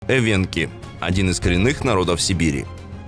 Эвенки – один из коренных народов Сибири.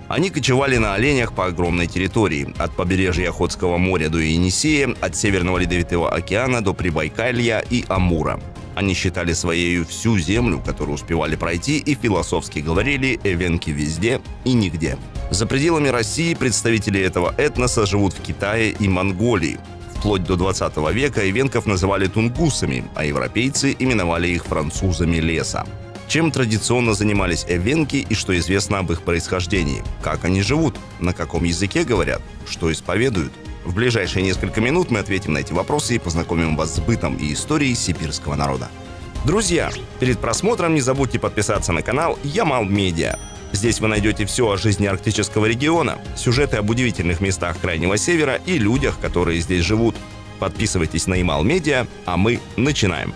Они кочевали на оленях по огромной территории, от побережья Охотского моря до Енисея, от Северного Ледовитого океана до Прибайкалья и Амура. Они считали своею всю землю, которую успевали пройти, и философски говорили «эвенки везде и нигде». За пределами России представители этого этноса живут в Китае и Монголии. Вплоть до 20 века эвенков называли тунгусами, а европейцы именовали их французами леса. Чем традиционно занимались эвенки и что известно об их происхождении? Как они живут? На каком языке говорят? Что исповедуют? В ближайшие несколько минут мы ответим на эти вопросы и познакомим вас с бытом и историей сибирского народа. Друзья, перед просмотром не забудьте подписаться на канал Ямал Медиа. Здесь вы найдете все о жизни арктического региона, сюжеты об удивительных местах Крайнего Севера и людях, которые здесь живут. Подписывайтесь на Ямал Медиа, а мы начинаем.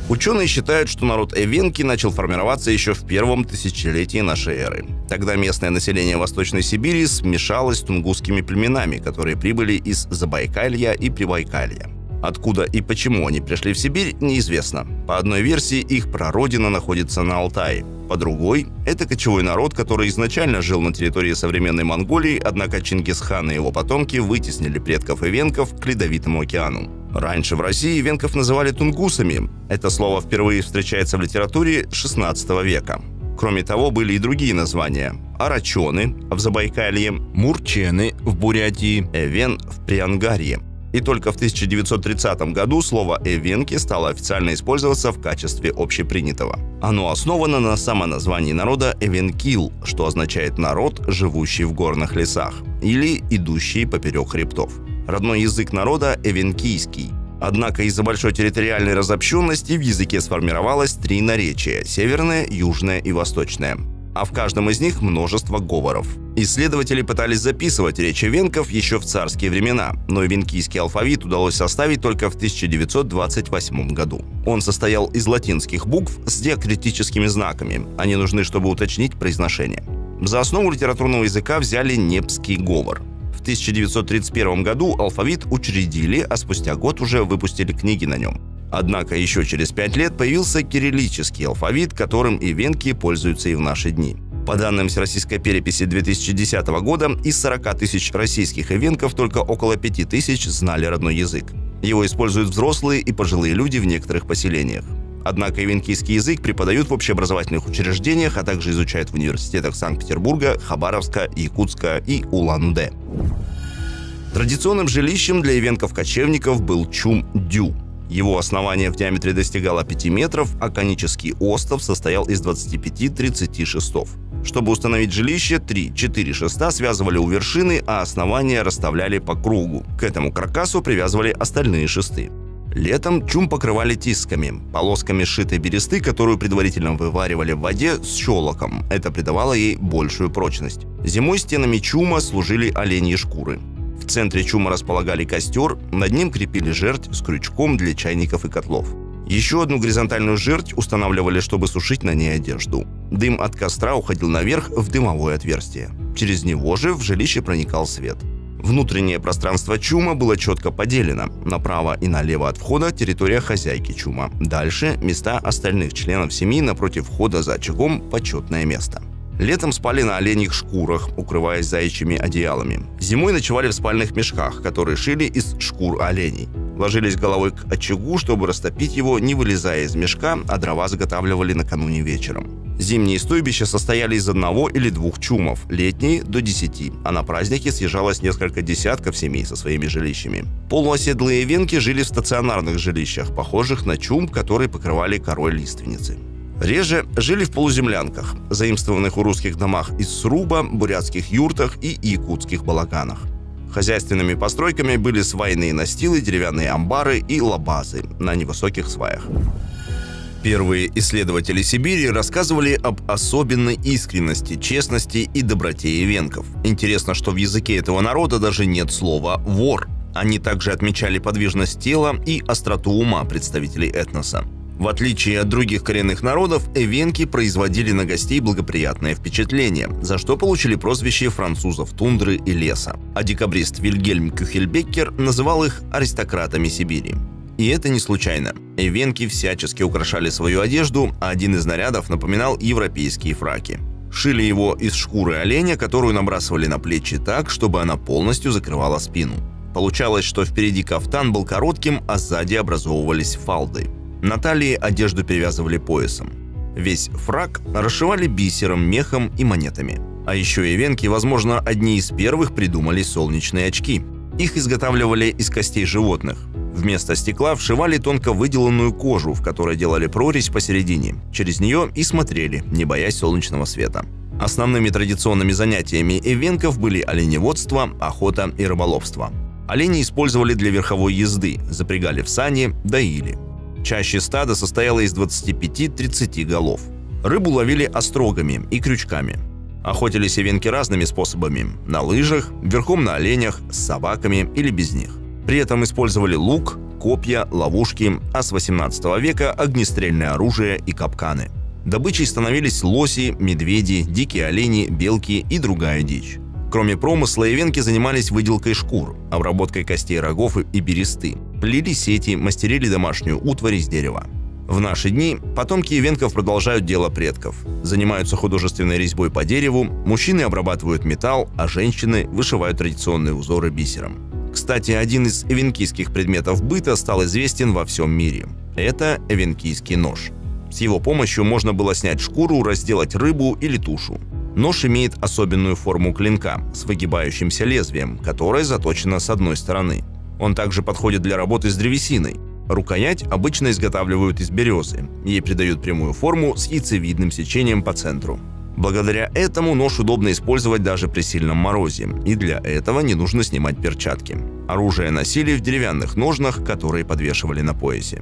Ученые считают, что народ эвенки начал формироваться еще в первом тысячелетии нашей эры. Тогда местное население Восточной Сибири смешалось с тунгусскими племенами, которые прибыли из Забайкалья и Прибайкалья. Откуда и почему они пришли в Сибирь, неизвестно. По одной версии, их прародина находится на Алтае. По другой, это кочевой народ, который изначально жил на территории современной Монголии, однако Чингисхан и его потомки вытеснили предков эвенков к Ледовитому океану. Раньше в России эвенков называли тунгусами. Это слово впервые встречается в литературе XVI века. Кроме того, были и другие названия – арачоны в Забайкалье, мурчены в Бурятии, эвен в Приангарье. И только в 1930 году слово «эвенки» стало официально использоваться в качестве общепринятого. Оно основано на самоназвании народа «эвенкил», что означает «народ, живущий в горных лесах» или «идущий поперек хребтов». Родной язык народа – эвенкийский. Однако из-за большой территориальной разобщенности в языке сформировалось 3 наречия – северное, южное и восточное. А в каждом из них множество говоров. Исследователи пытались записывать речь эвенков еще в царские времена, но эвенкийский алфавит удалось составить только в 1928 году. Он состоял из латинских букв с диакритическими знаками. Они нужны, чтобы уточнить произношение. За основу литературного языка взяли непский говор. В 1931 году алфавит учредили, а спустя год уже выпустили книги на нем. Однако еще через 5 лет появился кириллический алфавит, которым эвенки пользуются и в наши дни. По данным Всероссийской переписи 2010 года, из 40 тысяч российских эвенков только около 5 тысяч знали родной язык. Его используют взрослые и пожилые люди в некоторых поселениях. Однако эвенкийский язык преподают в общеобразовательных учреждениях, а также изучают в университетах Санкт-Петербурга, Хабаровска, Якутска и Улан-Удэ. Традиционным жилищем для эвенков-кочевников был чум-дю. Его основание в диаметре достигало 5 метров, а конический остов состоял из 25-30 шестов. Чтобы установить жилище, 3-4 шеста связывали у вершины, а основание расставляли по кругу. К этому каркасу привязывали остальные шесты. Летом чум покрывали тисками, полосками сшитой бересты, которую предварительно вываривали в воде с щелоком. Это придавало ей большую прочность. Зимой стенами чума служили оленьи шкуры. В центре чума располагали костер, над ним крепили жерть с крючком для чайников и котлов. Еще одну горизонтальную жерть устанавливали, чтобы сушить на ней одежду. Дым от костра уходил наверх в дымовое отверстие. Через него же в жилище проникал свет. Внутреннее пространство чума было четко поделено. Направо и налево от входа территория хозяйки чума. Дальше места остальных членов семьи, напротив входа за очагом почетное место. Летом спали на оленьих шкурах, укрываясь заячьими одеялами. Зимой ночевали в спальных мешках, которые шили из шкур оленей. Ложились головой к очагу, чтобы растопить его, не вылезая из мешка, а дрова заготавливали накануне вечером. Зимние стойбища состояли из 1 или 2 чумов, летние – до 10, а на праздники съезжалось несколько десятков семей со своими жилищами. Полуоседлые эвенки жили в стационарных жилищах, похожих на чум, которые покрывали корой лиственницы. Реже жили в полуземлянках, заимствованных у русских домах из сруба, бурятских юртах и якутских балаганах. Хозяйственными постройками были свайные настилы, деревянные амбары и лабазы на невысоких сваях. Первые исследователи Сибири рассказывали об особенной искренности, честности и доброте эвенков. Интересно, что в языке этого народа даже нет слова «вор». Они также отмечали подвижность тела и остроту ума представителей этноса. В отличие от других коренных народов, эвенки производили на гостей благоприятное впечатление, за что получили прозвище французов тундры и леса. А декабрист Вильгельм Кюхельбеккер называл их аристократами Сибири. И это не случайно. Эвенки всячески украшали свою одежду, а один из нарядов напоминал европейские фраки. Шили его из шкуры оленя, которую набрасывали на плечи так, чтобы она полностью закрывала спину. Получалось, что впереди кафтан был коротким, а сзади образовывались фалды. На талии одежду перевязывали поясом. Весь фрак расшивали бисером, мехом и монетами. А еще эвенки, возможно, одни из первых придумали солнечные очки. Их изготавливали из костей животных. Вместо стекла вшивали тонко выделанную кожу, в которой делали прорезь посередине. Через нее и смотрели, не боясь солнечного света. Основными традиционными занятиями эвенков были оленеводство, охота и рыболовство. Оленей использовали для верховой езды, запрягали в сани, доили. Чаще стадо состояло из 25-30 голов. Рыбу ловили острогами и крючками. Охотились эвенки разными способами – на лыжах, верхом на оленях, с собаками или без них. При этом использовали лук, копья, ловушки, а с 18 века – огнестрельное оружие и капканы. Добычей становились лоси, медведи, дикие олени, белки и другая дичь. Кроме промысла, эвенки занимались выделкой шкур, обработкой костей рогов и бересты, плели сети, мастерили домашнюю утварь из дерева. В наши дни потомки эвенков продолжают дело предков. Занимаются художественной резьбой по дереву, мужчины обрабатывают металл, а женщины вышивают традиционные узоры бисером. Кстати, один из эвенкийских предметов быта стал известен во всем мире. Это эвенкийский нож. С его помощью можно было снять шкуру, разделать рыбу или тушу. Нож имеет особенную форму клинка с выгибающимся лезвием, которое заточено с одной стороны. Он также подходит для работы с древесиной. Рукоять обычно изготавливают из березы. Ей придают прямую форму с яйцевидным сечением по центру. Благодаря этому нож удобно использовать даже при сильном морозе, и для этого не нужно снимать перчатки. Оружие носили в деревянных ножнах, которые подвешивали на поясе.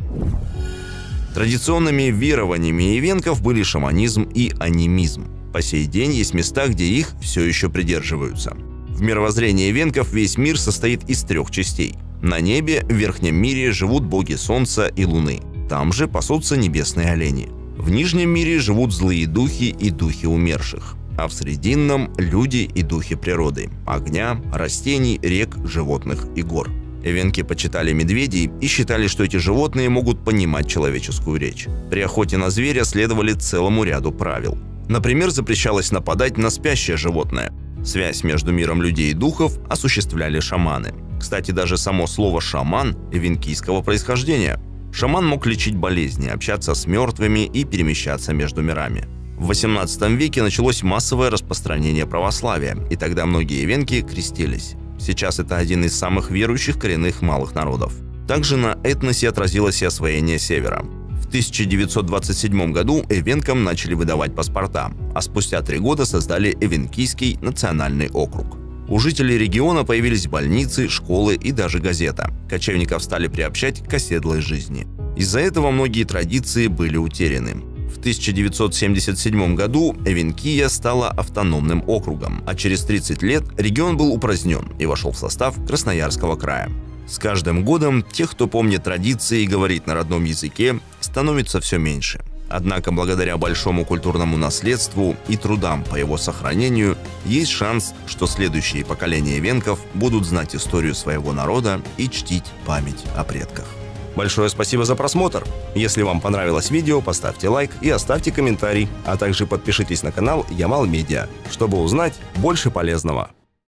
Традиционными верованиями эвенков были шаманизм и анимизм. По сей день есть места, где их все еще придерживаются. В мировоззрении эвенков весь мир состоит из 3 частей. На небе, в верхнем мире, живут боги Солнца и Луны. Там же пасутся небесные олени. В нижнем мире живут злые духи и духи умерших. А в срединном – люди и духи природы – огня, растений, рек, животных и гор. Эвенки почитали медведей и считали, что эти животные могут понимать человеческую речь. При охоте на зверя следовали целому ряду правил. Например, запрещалось нападать на спящее животное. Связь между миром людей и духов осуществляли шаманы. Кстати, даже само слово «шаман» эвенкийского происхождения. Шаман мог лечить болезни, общаться с мертвыми и перемещаться между мирами. В XVIII веке началось массовое распространение православия, и тогда многие эвенки крестились. Сейчас это один из самых верующих коренных малых народов. Также на этносе отразилось и освоение севера. В 1927 году эвенкам начали выдавать паспорта, а спустя 3 года создали Эвенкийский национальный округ. У жителей региона появились больницы, школы и даже газета. Кочевников стали приобщать к оседлой жизни. Из-за этого многие традиции были утеряны. В 1977 году Эвенкия стала автономным округом, а через 30 лет регион был упразднен и вошел в состав Красноярского края. С каждым годом тех, кто помнит традиции и говорит на родном языке, становится все меньше. Однако благодаря большому культурному наследству и трудам по его сохранению есть шанс, что следующие поколения эвенков будут знать историю своего народа и чтить память о предках. Большое спасибо за просмотр! Если вам понравилось видео, поставьте лайк и оставьте комментарий, а также подпишитесь на канал Ямал Медиа, чтобы узнать больше полезного.